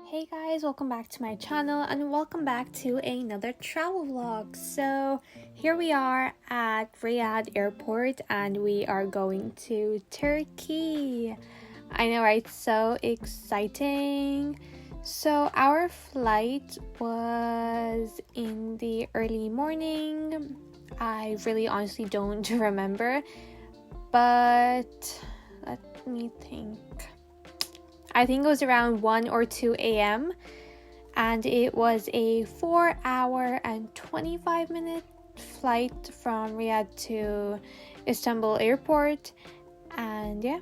Hey guys, welcome back to my channel and welcome back to another travel vlog. So here we are at Riyadh airport and we are going to Turkey. I know, right? So exciting. So our flight was in the early morning. I really honestly don't remember, but let me think. I think it was around 1 or 2 a.m. and it was a 4-hour and 25-minute flight from Riyadh to Istanbul airport. And yeah.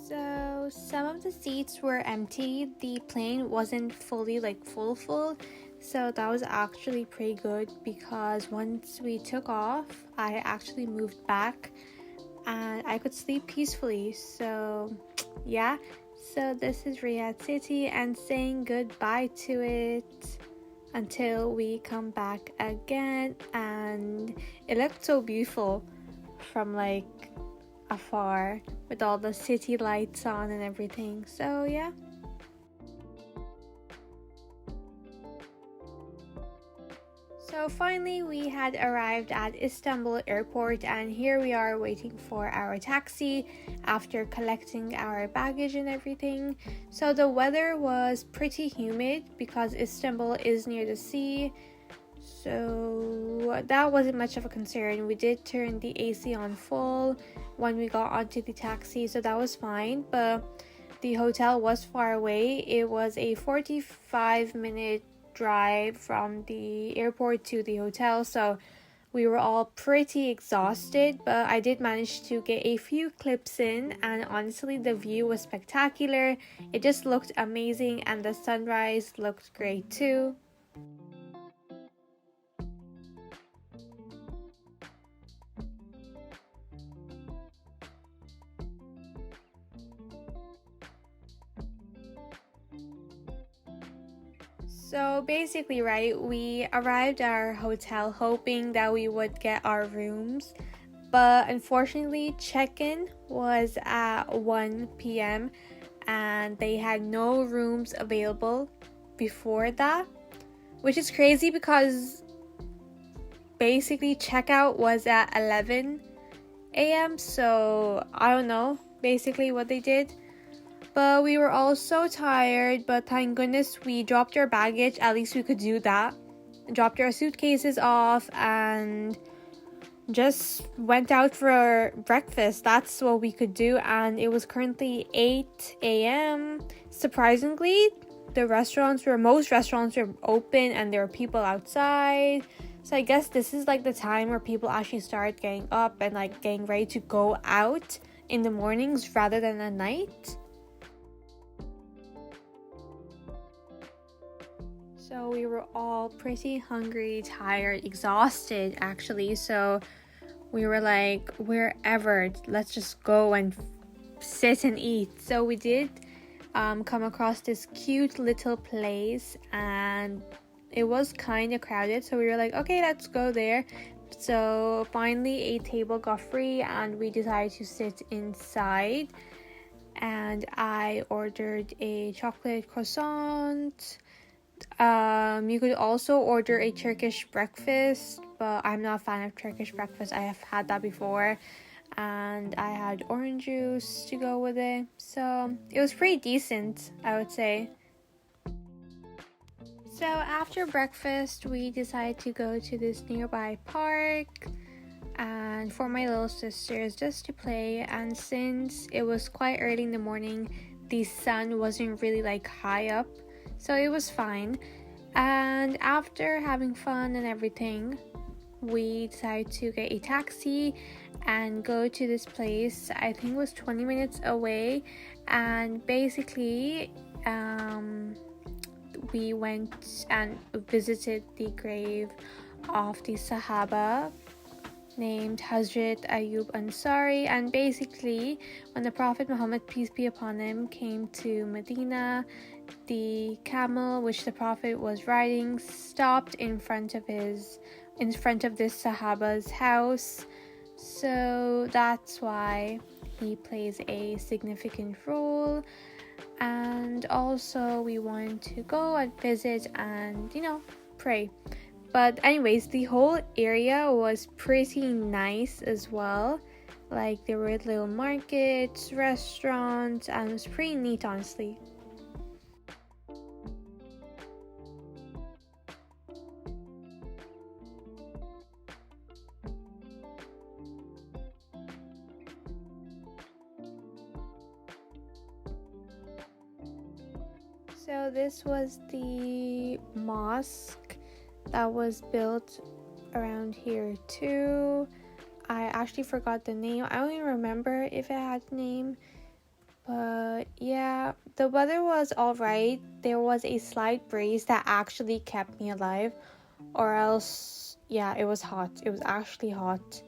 So some of the seats were empty. The plane wasn't fully full. So that was actually pretty good because once we took off, I actually moved back and I could sleep peacefully. So yeah, so this is Riyadh City and saying goodbye to it until we come back again. And it looked so beautiful from afar with all the city lights on and everything. So yeah. So finally we had arrived at Istanbul airport and here we are waiting for our taxi after collecting our baggage and everything. So the weather was pretty humid because Istanbul is near the sea, so that wasn't much of a concern. We did turn the AC on full when we got onto the taxi, so that was fine, but the hotel was far away. It was a 45-minute drive from the airport to the hotel, so we were all pretty exhausted, but I did manage to get a few clips in, and honestly the view was spectacular. It just looked amazing and the sunrise looked great too. So basically, right, we arrived at our hotel hoping that we would get our rooms, but unfortunately check-in was at 1 p.m. and they had no rooms available before that, which is crazy because basically checkout was at 11 a.m. so I don't know basically what they did. But we were all so tired, but thank goodness we dropped our baggage. At least we could do that. Dropped our suitcases off and just went out for breakfast. That's what we could do, and it was currently 8 a.m. Surprisingly, most restaurants were open and there were people outside. So I guess this is the time where people actually start getting up and getting ready to go out in the mornings rather than at night. So we were all pretty hungry, tired, exhausted actually. So we were like, wherever, let's just go and sit and eat. So we did come across this cute little place and it was kind of crowded. So we were like, okay, let's go there. So finally a table got free and we decided to sit inside. And I ordered a chocolate croissant. You could also order a Turkish breakfast, but I'm not a fan of Turkish breakfast. I have had that before, and I had orange juice to go with it, so it was pretty decent, I would say. So after breakfast, we decided to go to this nearby park and for my little sisters just to play, and since it was quite early in the morning, the sun wasn't really high up, so it was fine. And after having fun and everything, we decided to get a taxi and go to this place. I think it was 20 minutes away, and basically we went and visited the grave of the Sahaba named Hazrat Ayub Ansari. And basically when the Prophet Muhammad, peace be upon him, came to Medina, the camel which the Prophet was riding stopped in front of this Sahaba's house. So that's why he plays a significant role. And also we want to go and visit and pray. But anyways, the whole area was pretty nice as well. Like there were little markets, restaurants, and it was pretty neat, honestly. So this was the mosque that was built around here too. I actually forgot the name. I don't even remember if it had a name. But yeah, the weather was alright. There was a slight breeze that actually kept me alive. Or else, yeah, it was hot. It was actually hot.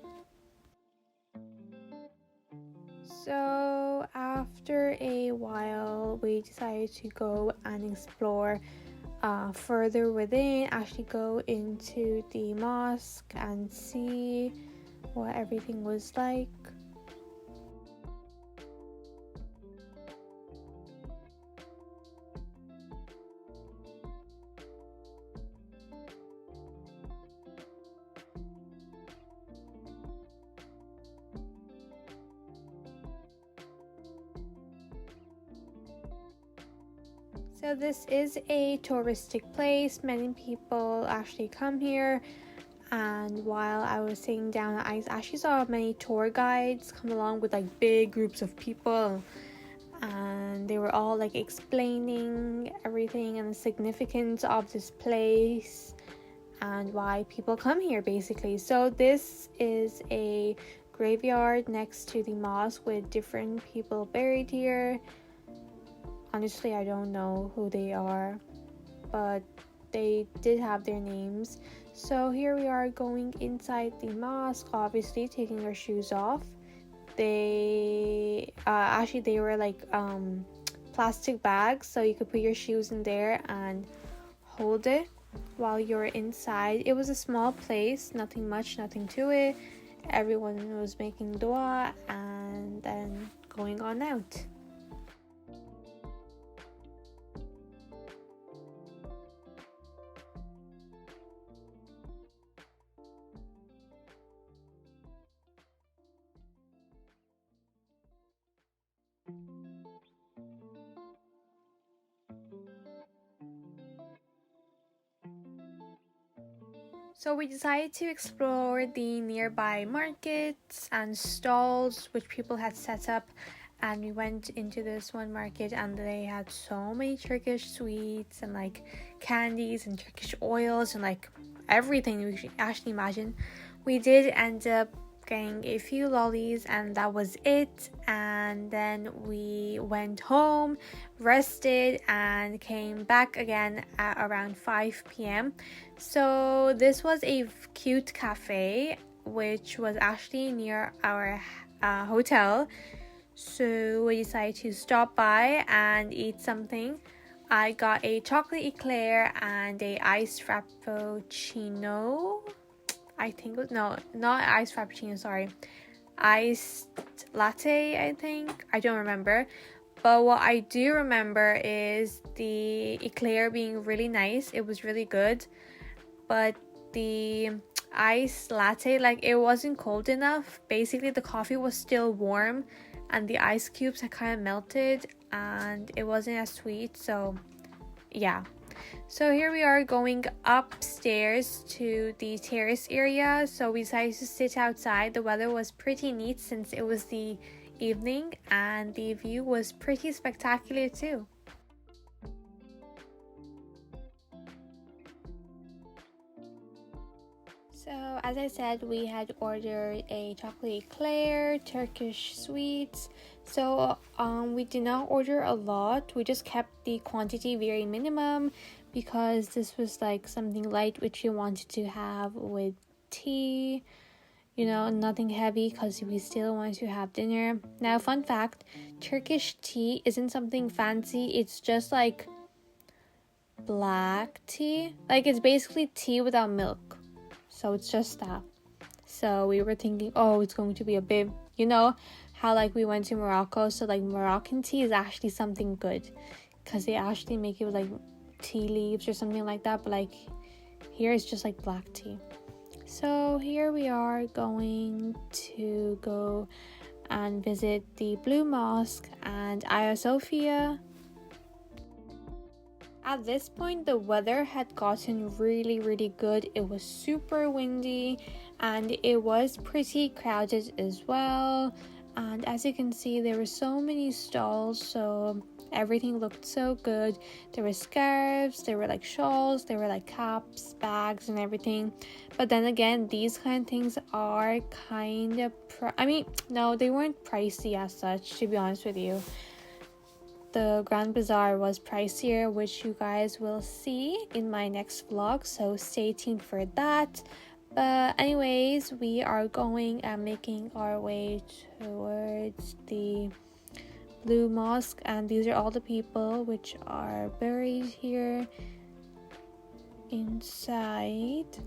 So after a while, we decided to go and explore further within, actually go into the mosque and see what everything was like. So this is a touristic place. Many people actually come here. And while I was sitting down, I actually saw many tour guides come along with like big groups of people. And they were all like explaining everything and the significance of this place and why people come here basically. So this is a graveyard next to the mosque with different people buried here. Honestly, I don't know who they are, but they did have their names. So here we are going inside the mosque, obviously taking our shoes off. They were like plastic bags, so you could put your shoes in there and hold it while you're inside. It was a small place, nothing much, nothing to it. Everyone was making dua and then going on out. So we decided to explore the nearby markets and stalls which people had set up, and we went into this one market and they had so many Turkish sweets and like candies and Turkish oils and like everything you could actually imagine. We did end up getting a few lollies and that was it, and then we went home, rested, and came back again at around 5 p.m. So this was a cute cafe which was actually near our hotel, so we decided to stop by and eat something. I got a chocolate eclair and a iced frappuccino. I think it was, no, not iced frappuccino, sorry. Iced latte, I think. I don't remember. But what I do remember is the eclair being really nice. It was really good. But the iced latte, like it wasn't cold enough. Basically, the coffee was still warm and the ice cubes had kind of melted and it wasn't as sweet. So, yeah. So here we are going upstairs to the terrace area. So we decided to sit outside. The weather was pretty neat since it was the evening and the view was pretty spectacular too. So as I said, we had ordered a chocolate eclair, Turkish sweets. So we did not order a lot. We just kept the quantity very minimum because this was like something light which we wanted to have with tea. Nothing heavy because we still wanted to have dinner. Now, fun fact, Turkish tea isn't something fancy. It's just like black tea. Like it's basically tea without milk. So it's just that. So we were thinking, oh, it's going to be a bit, how like we went to Morocco, so like Moroccan tea is actually something good because they actually make it with like tea leaves or something like that, but like here it's just like black tea. So here we are going to go and visit the Blue Mosque and Hagia Sophia. At this point, the weather had gotten really good. It was super windy and it was pretty crowded as well. And as you can see, there were so many stalls, so everything looked so good. There were scarves, there were like shawls, there were like caps, bags and everything. But then again, these kind of things are kind of no, they weren't pricey as such, to be honest with you. The Grand Bazaar was pricier, which you guys will see in my next vlog, so stay tuned for that. But anyways, we are going and making our way towards the Blue Mosque, and these are all the people which are buried here inside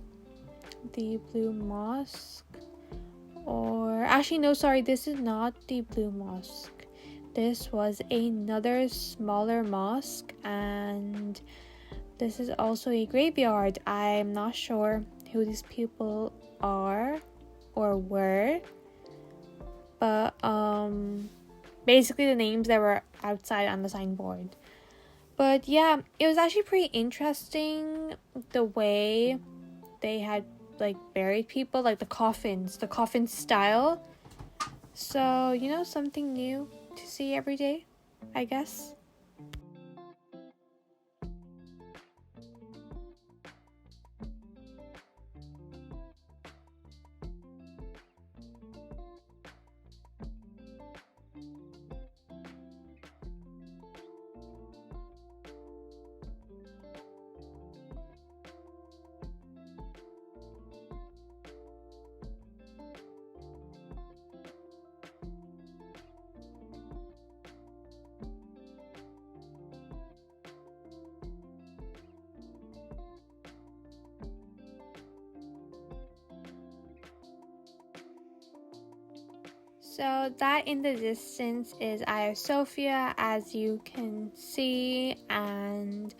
the Blue Mosque. Or actually no, sorry, this is not the Blue Mosque. This was another smaller mosque, and this is also a graveyard. I'm not sure who these people are or were, but basically the names that were outside on the signboard. But yeah, it was actually pretty interesting the way they had like buried people, like the coffin style. So, you know, something new to see every day, I guess. So that in the distance is Hagia Sophia, as you can see, and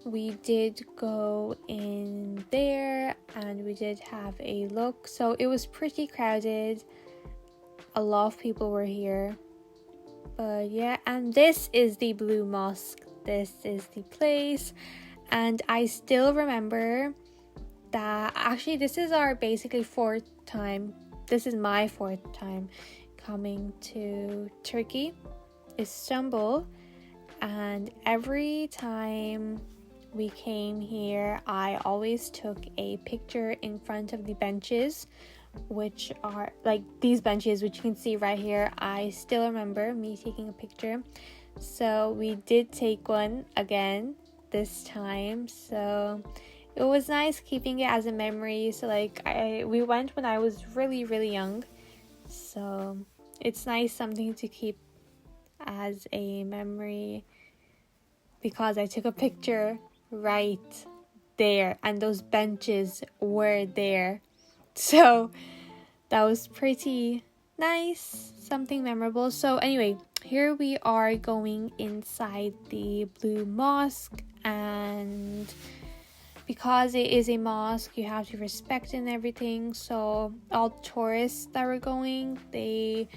we did go in there and we did have a look. So it was pretty crowded, a lot of people were here, but yeah. And this is the Blue Mosque, this is the place. And I still remember that actually this is our basically fourth time, this is my fourth time coming to Turkey, Istanbul, and every time we came here I always took a picture in front of the benches, which are like these benches which you can see right here. I still remember me taking a picture, so we did take one again this time, so it was nice keeping it as a memory. So like we went when I was really young, so it's nice, something to keep as a memory, because I took a picture right there and those benches were there, so that was pretty nice, something memorable. So anyway, here we are going inside the Blue Mosque, and because it is a mosque, you have to respect and everything. So all tourists that were going, they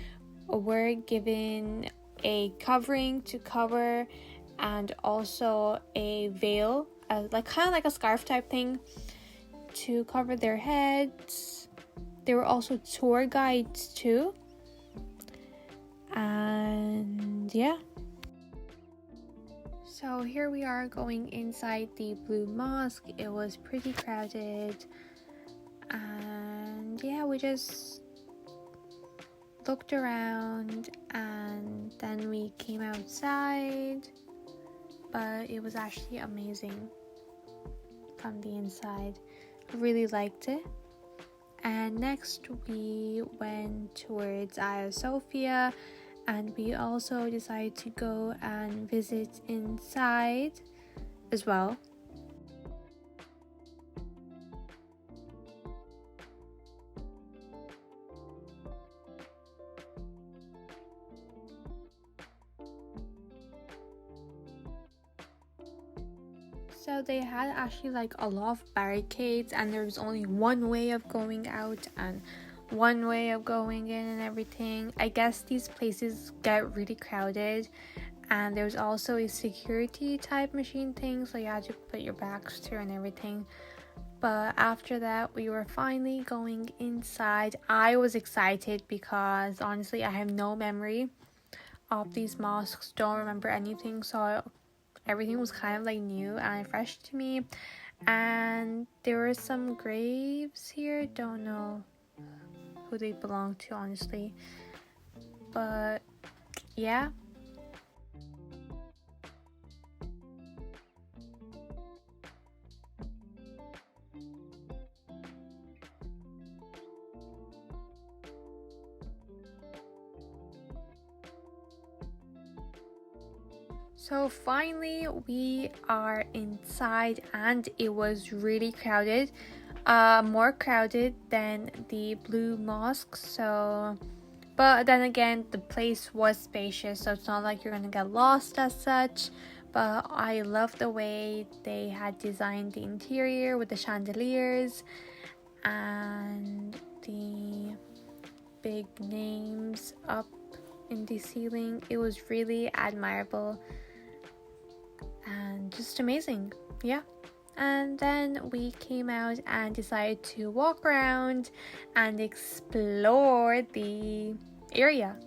were given a covering to cover, and also a veil, like kind of like a scarf type thing to cover their heads. There were also tour guides too, and yeah. So here we are going inside the Blue Mosque. It was pretty crowded, and yeah, we just looked around and then we came outside, but it was actually amazing from the inside. I really liked it. And next we went towards Hagia Sophia, and we also decided to go and visit inside as well. So they had actually like a lot of barricades, and there was only one way of going out and one way of going in and everything. I guess these places get really crowded, and there's also a security type machine thing, so you had to put your bags through and everything. But after that, we were finally going inside. I was excited because honestly I have no memory of these mosques, don't remember anything, so everything was kind of like new and fresh to me. And there were some graves here, don't know who they belong to honestly, but yeah. So finally we are inside, and it was really crowded, more crowded than the Blue Mosque. So but then again, the place was spacious, so it's not like you're gonna get lost as such. But I love the way they had designed the interior with the chandeliers and the big names up in the ceiling. It was really admirable and just amazing. Yeah. And then we came out and decided to walk around and explore the area.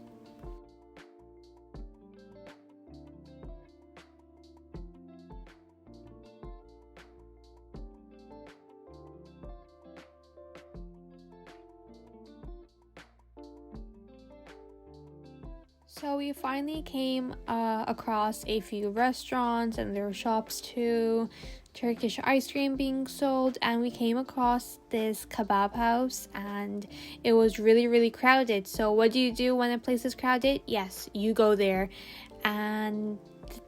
So we finally came across a few restaurants, and there were shops too, Turkish ice cream being sold, and we came across this kebab house, and it was really crowded. So what do you do when a place is crowded? Yes, you go there. And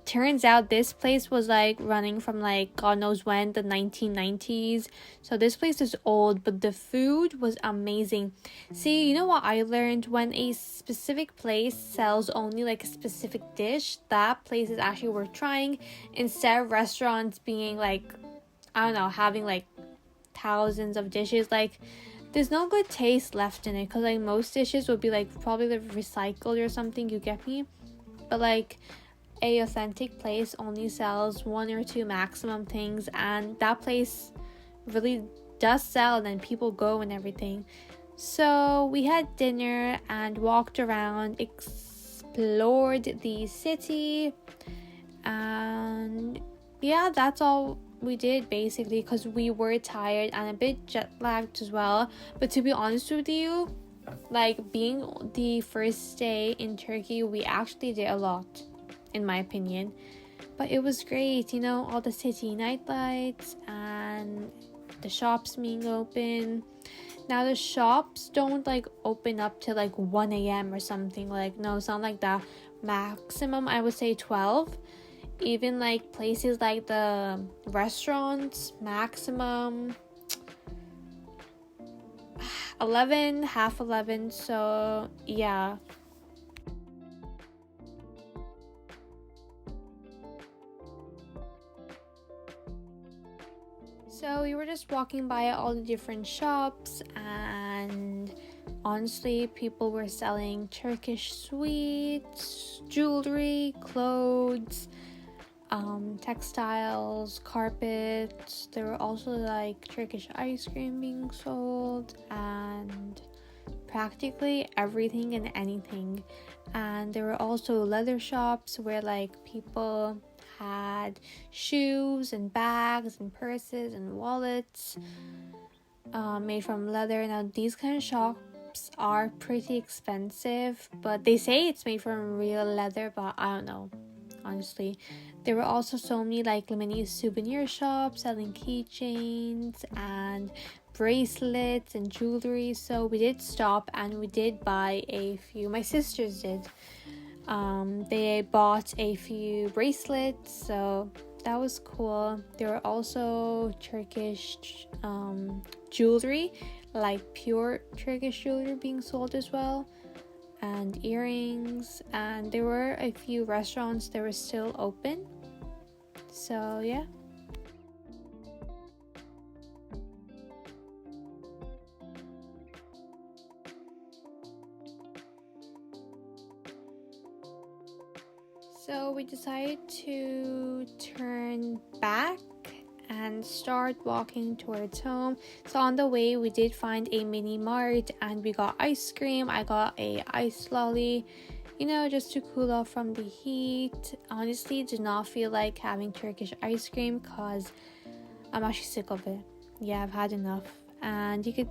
turns out this place was like running from like God knows when, the 1990s. So this place is old, but the food was amazing. See, you know what I learned? When a specific place sells only like a specific dish, that place is actually worth trying, instead of restaurants being like, I don't know, having like thousands of dishes. Like there's no good taste left in it, because like most dishes would be like probably like recycled or something, you get me? But like a authentic place only sells one or two maximum things, and that place really does sell, and then people go and everything. So we had dinner and walked around, explored the city, and yeah, that's all we did basically, because we were tired and a bit jet lagged as well. But to be honest with you, like being the first day in Turkey, we actually did a lot, in my opinion. But it was great, you know, all the city nightlights and the shops being open. Now the shops don't like open up till like 1 a.m. or something. Like no, it's not like that. Maximum I would say 12. Even like places like the restaurants, maximum 11, half 11. So yeah. So we were just walking by all the different shops, and honestly, people were selling Turkish sweets, jewelry, clothes, textiles, carpets. There were also like Turkish ice cream being sold, and practically everything and anything. And there were also leather shops where like people had shoes and bags and purses and wallets made from leather. Now these kind of shops are pretty expensive, but they say it's made from real leather, but I don't know, honestly. There were also so many like mini souvenir shops selling keychains and bracelets and jewelry. So we did stop and we did buy a few. My sisters did. They bought a few bracelets, so that was cool. There were also Turkish jewelry, like pure Turkish jewelry being sold as well, and earrings. And there were a few restaurants that were still open. So yeah. So we decided to turn back and start walking towards home. So on the way we did find a mini mart and we got ice cream. I got a ice lolly, just to cool off from the heat. Honestly, did not feel like having Turkish ice cream because I'm actually sick of it. Yeah, I've had enough. And you could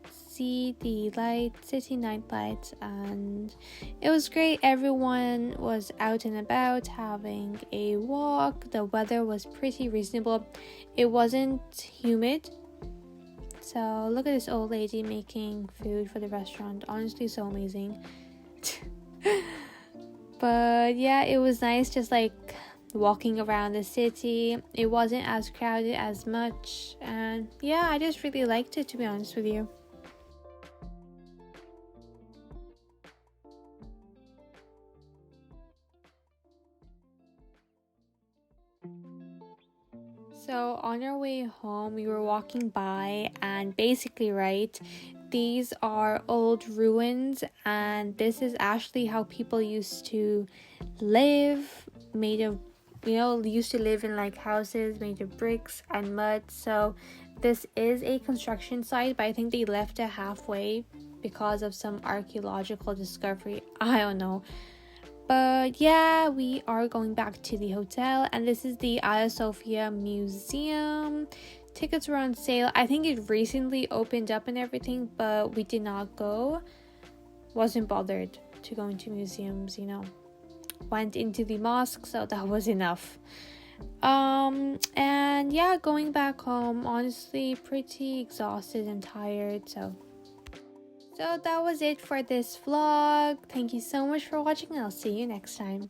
see the city night lights, and it was great. Everyone was out and about having a walk. The weather was pretty reasonable. It wasn't humid. So look at this old lady making food for the restaurant. Honestly, so amazing. But yeah, it was nice just like walking around the city. It wasn't as crowded as much, and yeah, I just really liked it, to be honest with you. So on our way home, we were walking by, and basically, right, these are old ruins, and this is actually how people used to live, made of, used to live in like houses made of bricks and mud. So this is a construction site, but I think they left it halfway because of some archaeological discovery. I don't know. But yeah, we are going back to the hotel, and this is the Sophia Museum. Tickets were on sale. I think it recently opened up and everything, but we did not go. Wasn't bothered to go into museums, Went into the mosque, so that was enough. And yeah, going back home, honestly, pretty exhausted and tired, So that was it for this vlog. Thank you so much for watching, and I'll see you next time.